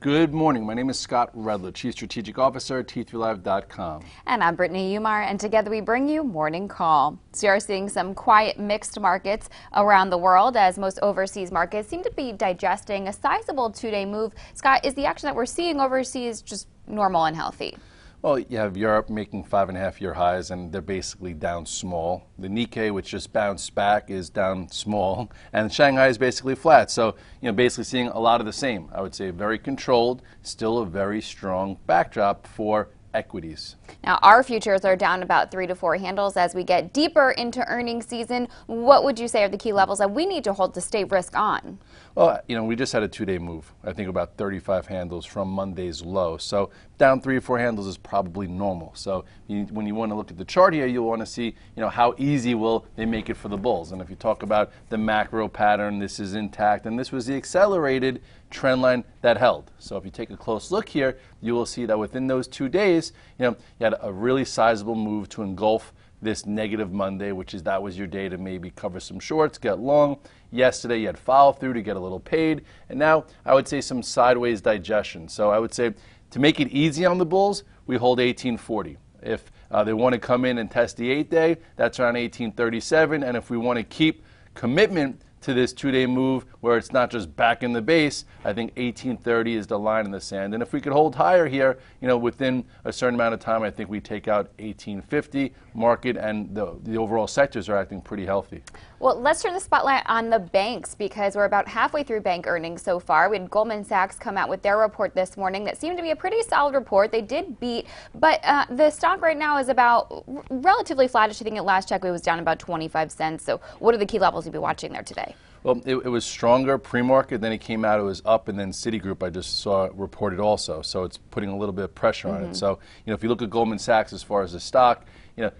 Good morning. My name is Scott Redler, Chief Strategic Officer at T3Live.com. And I'm Brittany Umar, and together we bring you Morning Call. So you're seeing some quiet, mixed markets around the world as most overseas markets seem to be digesting a sizable two-day move. Scott, is the action that we're seeing overseas just normal and healthy? Well, you have Europe making 5.5-year highs, and they're basically down small. The Nikkei, which just bounced back, is down small, and Shanghai is basically flat. So, basically seeing a lot of the same. I would say very controlled, still a very strong backdrop for equities. Now, our futures are down about 3 to 4 handles as we get deeper into earnings season. What would you say are the key levels that we need to hold to stay risk on? Well, we just had a two-day move. I think about 35 handles from Monday's low. So down 3 or 4 handles is probably normal. So when you want to look at the chart here, you'll want to see, how easy will they make it for the bulls. And if you talk about the macro pattern, this is intact. And this was the accelerated trend line that held. So if you take a close look here, you will see that within those 2 days, you had a really sizable move to engulf this negative Monday, that was your day to maybe cover some shorts, get long. Yesterday you had follow through to get a little paid, and now I would say some sideways digestion. So I would say to make it easy on the bulls, we hold 1840. If they want to come in and test the 8-day, that's around 1837, and if we want to keep commitment to this 2-day move where it's not just back in the base, I think 1830 is the line in the sand. And if we could hold higher here, within a certain amount of time, I think we take out 1850. Market and the overall sectors are acting pretty healthy. Well, let's turn the spotlight on the banks because we're about halfway through bank earnings so far. We had Goldman Sachs come out with their report this morning that seemed to be a pretty solid report. They did beat, but the stock right now is about relatively flattish. I think at last check it was down about 25 cents. So what are the key levels you'll be watching there today? Well, it was stronger pre-market, then it came out, it was up, and then Citigroup I just saw reported also. So it's putting a little bit of pressure on it. So, if you look at Goldman Sachs as far as the stock,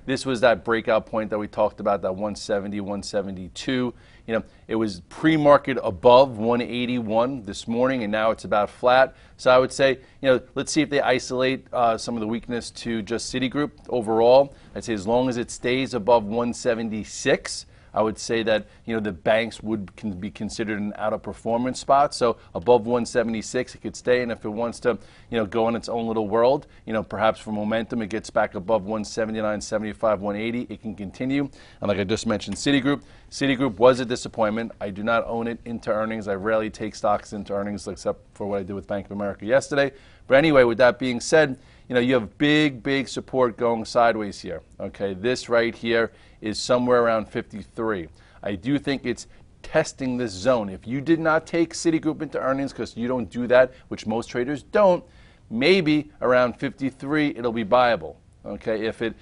this was that breakout point that we talked about, that 170, 172. It was pre-market above 181 this morning, and now it's about flat. So I would say, let's see if they isolate some of the weakness to just Citigroup overall. I'd say as long as it stays above 176, I would say that the banks can be considered an out-of-performance spot. So above 176, it could stay, and if it wants to go in its own little world, perhaps for momentum, it gets back above 179, 75, 180. It can continue. And like I just mentioned, Citigroup was a disappointment. I do not own it into earnings. I rarely take stocks into earnings except for what I did with Bank of America yesterday. But anyway, with that being said, you have big support going sideways here. Okay, this right here is somewhere around 53. I do think it's testing this zone. If you did not take Citigroup into earnings because you don't do that, which most traders don't, maybe around 53 it'll be viable. Okay, if it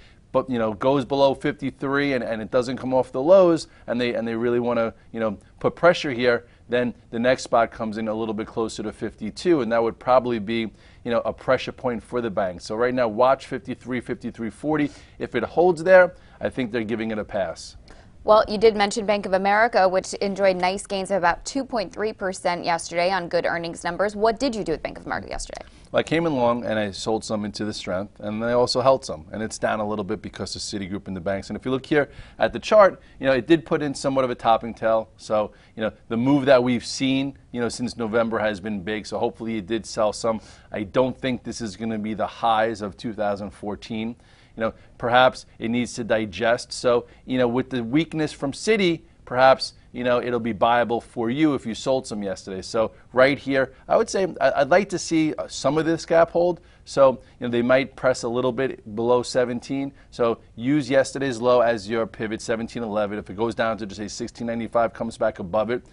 goes below 53 and it doesn't come off the lows and they really want to put pressure here, then the next spot comes in a little bit closer to 52, and that would probably be a pressure point for the bank. So right now, watch 53, 53.40. If it holds there, I think they're giving it a pass. Well, you did mention Bank of America, which enjoyed nice gains of about 2.3% yesterday on good earnings numbers. What did you do with Bank of America yesterday? Well, I came along and I sold some into the strength, and I also held some. And it's down a little bit because of Citigroup and the banks. And if you look here at the chart, it did put in somewhat of a topping tail. So, the move that we've seen, since November has been big. So hopefully it did sell some. I don't think this is going to be the highs of 2014. Perhaps it needs to digest. So, with the weakness from Citi, perhaps, it'll be viable for you if you sold some yesterday. So right here, I would say I'd like to see some of this gap hold. So, they might press a little bit below 17. So use yesterday's low as your pivot, 17.11. If it goes down to just say 16.95, comes back above it,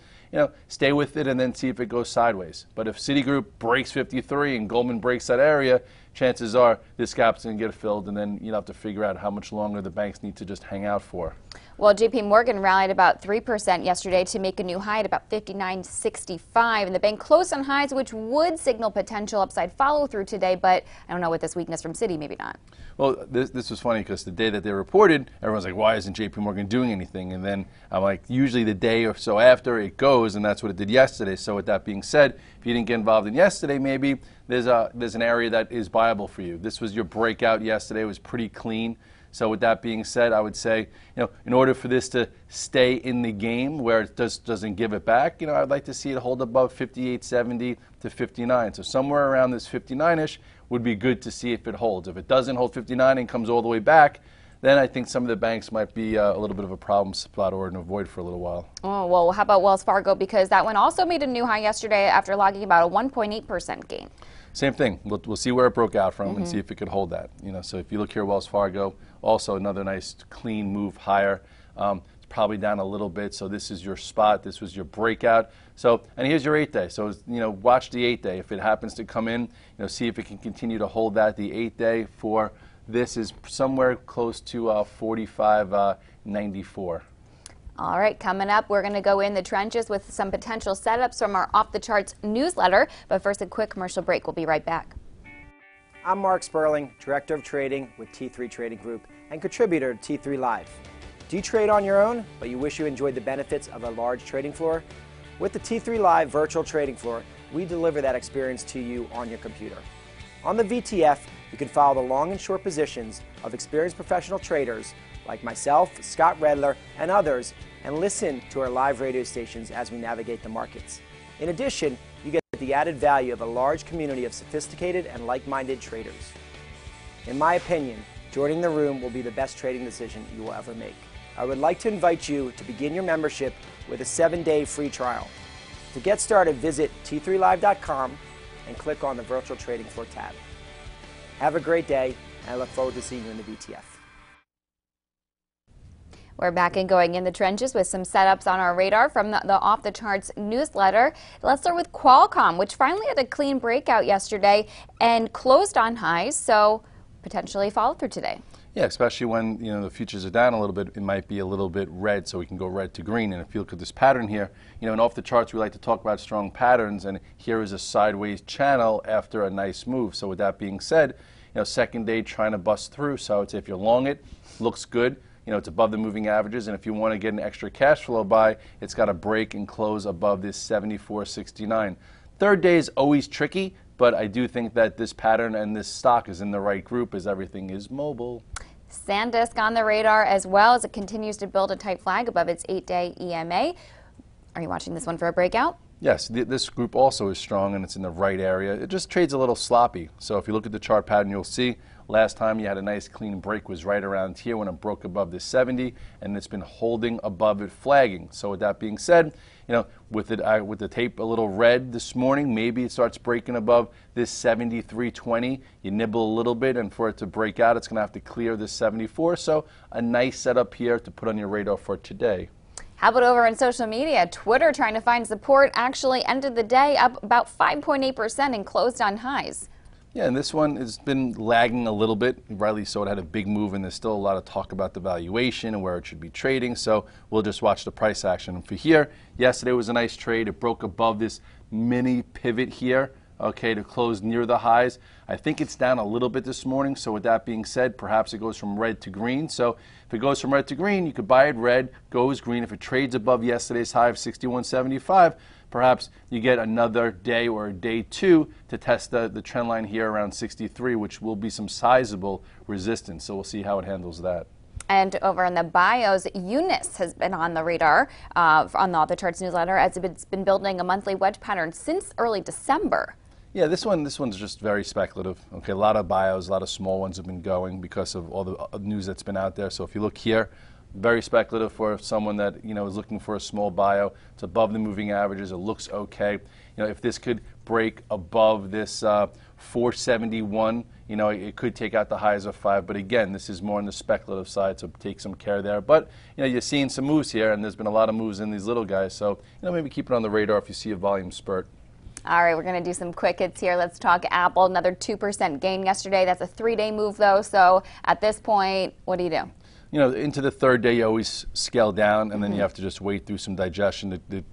stay with it and then see if it goes sideways. But if Citigroup breaks 53 and Goldman breaks that area, chances are this gap's going to get filled, and then you'll have to figure out how much longer the banks need to just hang out for. Well, JP Morgan rallied about 3% yesterday to make a new high at about 59.65, and the bank closed on highs, which would signal potential upside follow-through today, but I don't know, with this weakness from Citi, maybe not. Well, this was funny because the day that they reported, everyone's like, why isn't JP Morgan doing anything? And then I'm like, usually the day or so after it goes, and that's what it did yesterday. So with that being said, if you didn't get involved in yesterday, maybe there's an area that is viable for you. This was your breakout yesterday. It was pretty clean. So with that being said, I would say, in order for this to stay in the game where it doesn't give it back, I'd like to see it hold above 58.70 to 59. So somewhere around this 59-ish would be good to see if it holds. If it doesn't hold 59 and comes all the way back, then I think some of the banks might be a little bit of a problem spot or an avoid for a little while. Oh, well, how about Wells Fargo? Because that one also made a new high yesterday after logging about a 1.8% gain. Same thing. We'll see where it broke out from and see if it could hold that. So if you look here, Wells Fargo, also another nice clean move higher. It's probably down a little bit. So this is your spot. This was your breakout. So, and here's your 8-day. So, watch the 8-day. If it happens to come in, see if it can continue to hold that. The 8-day for this is somewhere close to 45.94. All right, coming up, we're going to go in the trenches with some potential setups from our Off the Charts newsletter. But first, a quick commercial break. We'll be right back. I'm Mark Sperling, Director of Trading with T3 Trading Group and contributor to T3 Live. Do you trade on your own, but you wish you enjoyed the benefits of a large trading floor? With the T3 Live virtual trading floor, we deliver that experience to you on your computer. On the VTF, you can follow the long and short positions of experienced professional traders like myself, Scott Redler, and others, and listen to our live radio stations as we navigate the markets. In addition, you get the added value of a large community of sophisticated and like-minded traders. In my opinion, joining the room will be the best trading decision you will ever make. I would like to invite you to begin your membership with a 7-day free trial. To get started, visit t3live.com and click on the Virtual Trading Floor tab. Have a great day, and I look forward to seeing you in the VTF. We're back and going in the trenches with some setups on our radar from the Off the Charts newsletter. Let's start with Qualcomm, which finally had a clean breakout yesterday and closed on highs, so potentially follow through today. Yeah, especially when the futures are down a little bit, it might be a little bit red, so we can go red to green. And if you look at this pattern here, in Off the Charts we like to talk about strong patterns, and here is a sideways channel after a nice move. So with that being said, second day trying to bust through. So I would say if you're long it, looks good. It's above the moving averages, and if you want to get an extra cash flow buy, it's got to break and close above this 74.69. Third day is always tricky, but I do think that this pattern and this stock is in the right group as everything is mobile. SanDisk on the radar as well as it continues to build a tight flag above its 8-day EMA. Are you watching this one for a breakout? Yes, this group also is strong and it's in the right area. It just trades a little sloppy. So if you look at the chart pattern, you'll see last time you had a nice clean break was right around here when it broke above this 70, and it's been holding above it, flagging. So with that being said, with the tape a little red this morning, maybe it starts breaking above this 73.20. You nibble a little bit, and for it to break out, it's going to have to clear this 74. So a nice setup here to put on your radar for today. How about over on social media? Twitter, trying to find support, actually ended the day up about 5.8% and closed on highs. Yeah, and this one has been lagging a little bit. Rightly so, it had a big move, and there's still a lot of talk about the valuation and where it should be trading, so we'll just watch the price action. And for here, yesterday was a nice trade. It broke above this mini pivot here, okay, to close near the highs. I think it's down a little bit this morning, so with that being said, perhaps it goes from red to green. So if it goes from red to green, you could buy it red, goes green. If it trades above yesterday's high of 61.75, perhaps you get another day or a day two to test the trend line here around 63, which will be some sizable resistance. So we'll see how it handles that. And over in the bios, Unis has been on the radar on the Off the Charts newsletter as it's been building a monthly wedge pattern since early December. Yeah, this one's just very speculative. Okay, a lot of bios, a lot of small ones have been going because of all the news that's been out there. So if you look here, very speculative for someone that is looking for a small bio. It's above the moving averages. It looks okay. If this could break above this 471, it could take out the highs of 5. But again, this is more on the speculative side, so take some care there. But you're seeing some moves here, and there's been a lot of moves in these little guys. So maybe keep it on the radar if you see a volume spurt. All right, we're going to do some quick hits here. Let's talk Apple. Another 2% gain yesterday. That's a 3-day move, though. So at this point, what do you do? Into the third day, you always scale down, and then you have to just wait through some digestion. The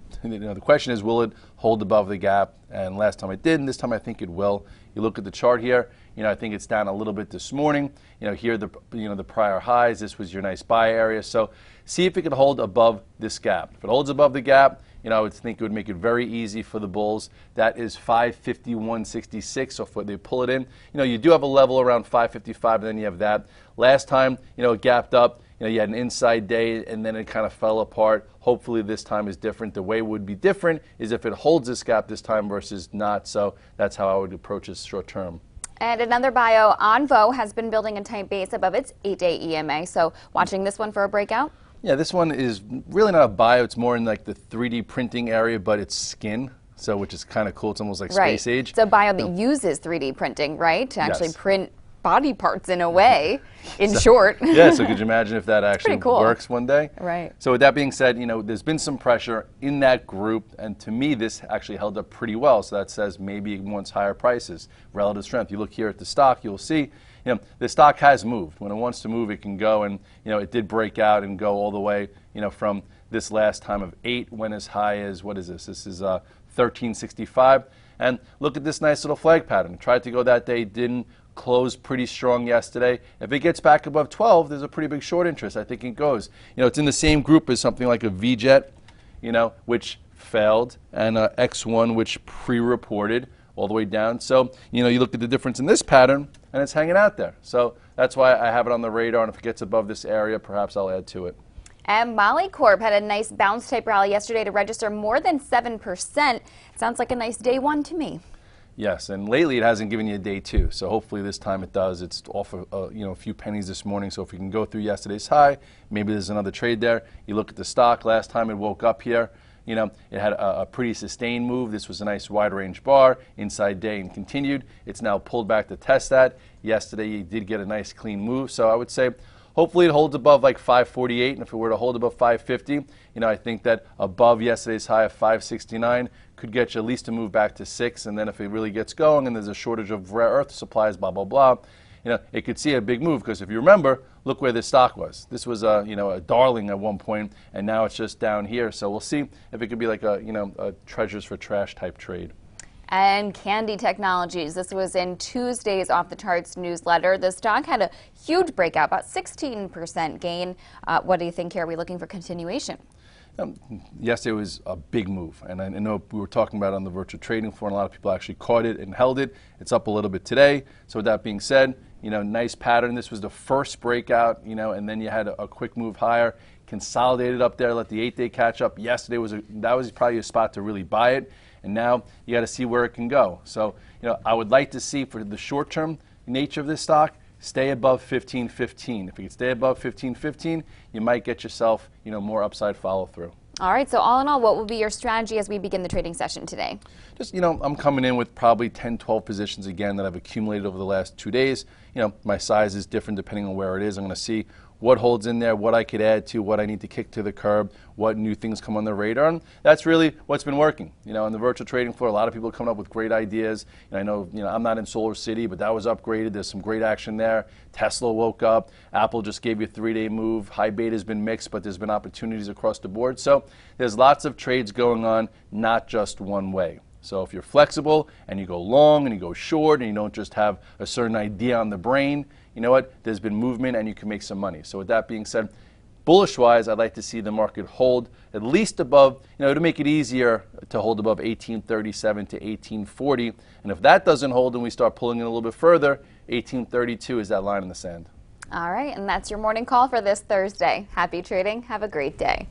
question is, will it hold above the gap? And last time it did, and this time I think it will. You look at the chart here. I think it's down a little bit this morning. Here the prior highs. This was your nice buy area. So see if it can hold above this gap. If it holds above the gap, I would think it would make it very easy for the bulls. That is 551.66. So if they pull it in, you do have a level around 555, and then you have that. Last time, it gapped up. You had an inside day, and then it kind of fell apart. Hopefully this time is different. The way it would be different is if it holds this gap this time versus not. So that's how I would approach this short term. And another bio, Onvo has been building a tight base above its 8-day EMA. So watching this one for a breakout? Yeah, this one is really not a bio. It's more in like the 3D printing area, but it's skin. So, which is kind of cool. It's almost like space age. It's a bio that uses 3D printing, right? To actually print body parts in a way, in short. Yeah, so could you imagine if that actually works one day? Right. So with that being said, there's been some pressure in that group, and to me this actually held up pretty well, so that says maybe it wants higher prices, relative strength. You look here at the stock, you'll see, the stock has moved. When it wants to move, it can go, and it did break out and go all the way, from this last time of 8, went as high as, what is this? This is 1365, and look at this nice little flag pattern. Tried to go that day, didn't. Closed pretty strong yesterday. If it gets back above 12, there's a pretty big short interest. I think it goes. It's in the same group as something like a VJet, which failed, and X1, which pre-reported all the way down. So, you look at the difference in this pattern, and it's hanging out there. So that's why I have it on the radar, and if it gets above this area, perhaps I'll add to it. And Molycorp had a nice bounce-type rally yesterday to register more than 7%. Sounds like a nice day one to me. Yes, and lately it hasn't given you a day two, so hopefully this time it does. It's off a few pennies this morning, so if you can go through yesterday's high, maybe there's another trade there. You look at the stock, last time it woke up here, it had a pretty sustained move. This was a nice wide range bar, inside day and continued. It's now pulled back to test that. Yesterday you did get a nice clean move, so I would say hopefully it holds above like 548, and if it were to hold above 550, I think that above yesterday's high of 569 could get you at least a move back to 6, and then if it really gets going and there's a shortage of rare earth supplies, blah, blah, blah, it could see a big move, because if you remember, look where this stock was. This was a darling at one point, and now it's just down here. So we'll see if it could be like a treasures for trash type trade. And Candy Technologies, this was in Tuesday's Off the Charts newsletter. The stock had a huge breakout, about 16% gain. What do you think here? Are we looking for continuation? Yesterday was a big move, and I know we were talking about it on the virtual trading floor, and a lot of people actually caught it and held it. It's up a little bit today. So with that being said, nice pattern. This was the first breakout, and then you had a quick move higher, consolidated up there, let the 8-day catch up. Yesterday that was probably a spot to really buy it, and now you got to see where it can go. So I would like to see, for the short-term nature of this stock, stay above 15.15. If you can stay above 15.15, you might get yourself, more upside follow-through. All right, so all in all, what will be your strategy as we begin the trading session today? Just, I'm coming in with probably 10, 12 positions again that I've accumulated over the last 2 days. My size is different depending on where it is. I'm going to see what holds in there, what I could add to, what I need to kick to the curb, what new things come on the radar. And that's really what's been working. On the virtual trading floor, a lot of people are coming up with great ideas. And I know, I'm not in Solar City, but that was upgraded. There's some great action there. Tesla woke up. Apple just gave you a 3-day move. High beta has been mixed, but there's been opportunities across the board. So there's lots of trades going on, not just one way. So if you're flexible and you go long and you go short and you don't just have a certain idea on the brain, you know what? There's been movement and you can make some money. So with that being said, bullish-wise, I'd like to see the market hold at least above, to make it easier to hold above 1837 to 1840. And if that doesn't hold and we start pulling in a little bit further, 1832 is that line in the sand. All right, and that's your morning call for this Thursday. Happy trading. Have a great day.